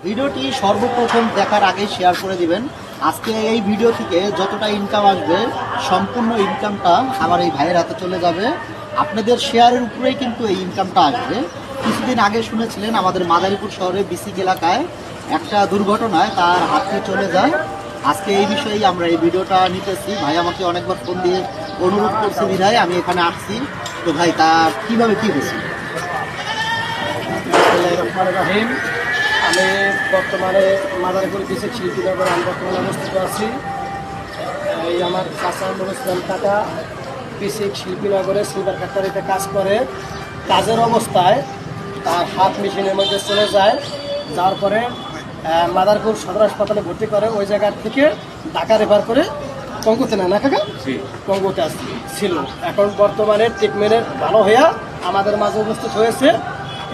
ভিডিওটি সর্বপ্রথম দেখার আগে শেয়ার করে দিবেন। আজকে এই ভিডিও থেকে যতটা ইনকাম আসবে সম্পূর্ণ ইনকামটা আমার এই ভাইয়ের হাতে চলে যাবে। আপনাদের শেয়ারের উপরেই কিন্তু এই ইনকামটা আসবে। কিছুদিন আগে শুনেছিলেন আমাদের মাদারীপুর শহরে বিসিক এলাকায় একটা দুর্ঘটনায় তার হাতে চলে যায়। আজকে এই বিষয়েই আমরা এই ভিডিওটা নিতেছি। ভাই আমাকে অনেকবার ফোন দিয়ে অনুরোধ করছে বিধায় আমি এখানে আসছি। তো ভাই তার কীভাবে কী হয়েছে? আমি বর্তমানে মাদারীপুর বিসিক শিল্পীনগরে আমি বর্তমানে অবস্থিত আছি। এই আমার চাচা নুরুল কাকা বিসিক শিল্পীনগরে সিলভার ফ্যাক্টরিতে কাজ করে। কাজের অবস্থায় তার হাত মেশিনের মধ্যে চলে যায়, যাওয়ার পরে মাদারীপুর সদর হাসপাতালে ভর্তি করে। ওই জায়গা থেকে ঢাকা রেফার করে টঙ্গুতে না কাকা টঙ্গুতে ছিল। এখন বর্তমানে ট্রিটমেন্টের ভালো হইয়া আমাদের মাঝে উপস্থিত হয়েছে।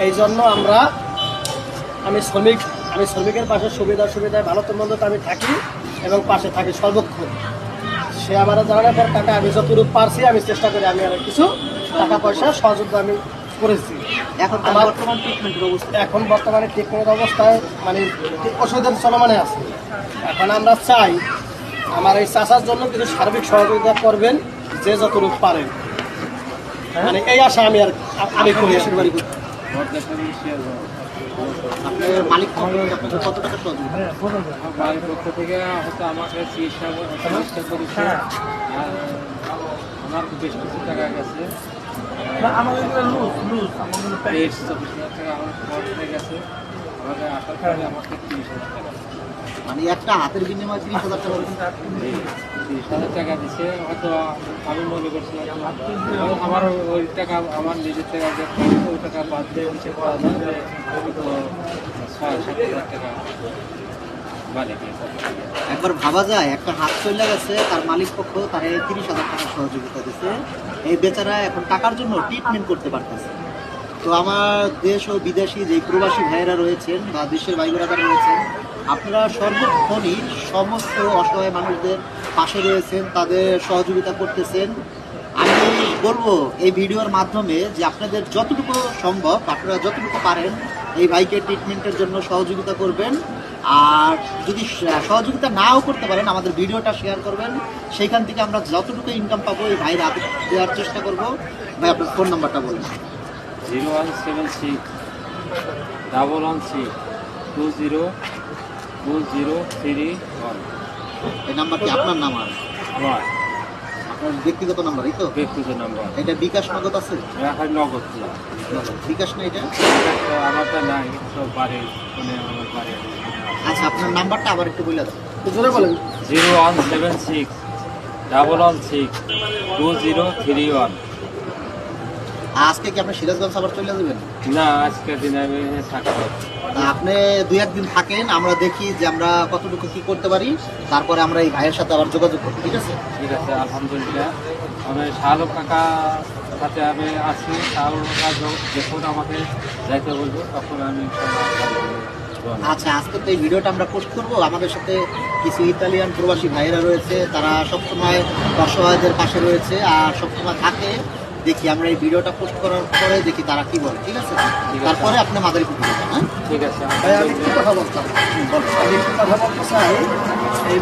এই জন্য আমি শ্রমিকের পাশে সুবিধায় ভালো তো মন্দ আমি থাকি এবং পাশে থাকি সর্বক্ষণ। সে আমার জানানোর পর টাকা আমি যতটুকু পারছি আমি চেষ্টা করি, আমি আর কিছু টাকা পয়সা সহযোগিতা আমি করেছি। এখন বর্তমানে ট্রিটমেন্টের অবস্থায় মানে ওষুধের চলমানে আছে। এখন আমরা চাই আমার এই চাষার জন্য কিছু সার্বিক সহযোগিতা করবেন, যে যতটুকু পারেন। মানে এই আশা আমি করি। আপনার মালিক কত টাকা সহযোগিতা? বাড়ির পক্ষ থেকে হয়তো আমাকে চিকিৎসা করেছে, আমার বেশ কিছু টাকা গেছে, 24,000 টাকা আমার খরচ হয়ে গেছে। আমাকে আসার পরে আমাকে 30,000 টাকা, মানে একটা হাতের বিনিময়ে 30,000 টাকা, 30,000 টাকা দিচ্ছে। হয়তো আমি মনে করছিলাম আমার ওই টাকা আমার নিজের টাকা যে ওই টাকা বাদ দিয়ে হিসেবে করা যায় যে 6-7,000 টাকা বাড়ি দিয়েছে। একবার ভাবা যায় একটা হাত চলে গেছে, তার মালিক পক্ষ তার 30,000 টাকা সহযোগিতা দিচ্ছে। এই বেচারা এখন টাকার জন্য ট্রিটমেন্ট করতে পারতেছে। তো আমার দেশ ও বিদেশি যে প্রবাসী ভাইয়েরা রয়েছেন বা দেশের ভাই বোনেরা রয়েছেন, আপনারা সর্বক্ষণই সমস্ত অসহায় মানুষদের পাশে রয়েছেন, তাদের সহযোগিতা করতেছেন। আমি বলবো এই ভিডিওর মাধ্যমে যে আপনাদের যতটুকু সম্ভব আপনারা যতটুকু পারেন এই ভাইকে ট্রিটমেন্টের জন্য সহযোগিতা করবেন। আর যদি সহযোগিতা নাও করতে পারেন আমাদের ভিডিওটা শেয়ার করবেন, সেইখান থেকে আমরা যতটুকু ইনকাম পাবো এই ভাইয়ের হাতে দেওয়ার চেষ্টা করবো। ভাই আপনার ফোন নাম্বারটা বলুন। 0176-111-20-2031। এই নাম্বারটি আপনার নাম্বার? আপনার ব্যক্তিগত নাম্বার? এই তো ব্যক্তিগত নাম্বার। এটা বিকাশ নগদ আছে? এখন নগদ না, বিকাশ না এটা? আমারটা নাই, সব বাড়ি ফোনে আমার বাড়ি। আচ্ছা আপনার নাম্বারটা আবার একটু বলে দেন। বলেন। 0176-111-2031। আজকে কি আপনি সিরাজগঞ্জ আবার চলে যাবেন? না, আজকের দিনে আমি থাকবো। আপনি 2-1 দিন থাকেন, আমরা দেখি যে আমরা কতটুকু কি করতে পারি, তারপরে আমরা এই ভাইয়ের সাথে আবার যোগাযোগ করবো। ঠিক আছে? ঠিক আছে, আলহামদুলিল্লাহ। আমি শাহরুখ কাকা সাথে আমি আছি। শাহরুখ কাকা যখন আমাকে যাইতে বলবো তখন আমি আচ্ছা, আজকে তো এই ভিডিওটা আমরা পোস্ট করবো। আমাদের সাথে কিছু ইতালিয়ান প্রবাসী ভাইয়েরা রয়েছে, তারা সবসময় অসহায়দের পাশে রয়েছে আর সবসময় থাকে। দেখি আমরা এই ভিডিওটা পোস্ট করার পরে দেখি তারা কি বলে। ঠিক আছে? তারপরে আপনি মাদারীপুর যাবেন। হ্যাঁ ঠিক আছে। আমি একটু কথা বলতাম, আমি একটু কথা বলতে চাই। এই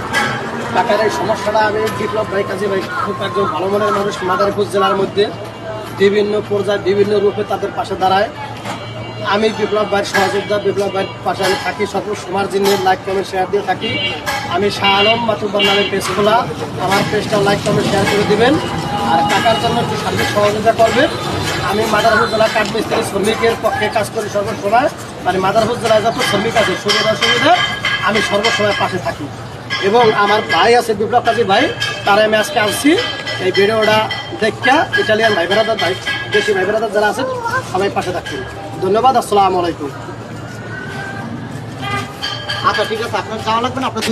টাকার এই সমস্যাটা আমি বিপ্লব ভাই কাজী ভাই খুব একজন ভালো মনের মানুষ। মাদারীপুর জেলার মধ্যে বিভিন্ন পর্যায়ে বিভিন্ন রূপে তাদের পাশে দাঁড়ায়। আমি বিপ্লব ভাইয়ের সহযোগিতা, বিপ্লব ভাইয়ের পাশে আমি থাকি, সকল সমাজ জিনিস লাইক কমেন্ট শেয়ার দিয়ে থাকি। আমি শাহ আলম মাতুব্বর নামে পেজ খোলা, আমার পেজটা লাইক কমেন্ট শেয়ার করে দেবেন আর টাকার জন্য একটু সার্বিক সহযোগিতা করবেন। আমি মাদারীপুর জেলা কাঠমিস্ত্রি শ্রমিকের পক্ষে কাজ করি সর্বসময়। মানে মাদারীপুর জেলায় যত শ্রমিক আছে সুবিধা আমি সর্বসময় পাশে থাকি। এবং আমার ভাই আছে বিপ্লব কাজী ভাই, তারা আমি আজকে আসছি এই ভিডিওটা দেখা। ইটালিয়ান ভাই বেড়াদার ভাই, দেশি ভাই বেড়াদার যারা আছেন সবাই পাশে থাকবেন। ধন্যবাদ। আসসালামু আলাইকুম। আচ্ছা ঠিক আছে, আপনার যাওয়া লাগবে না। আপনার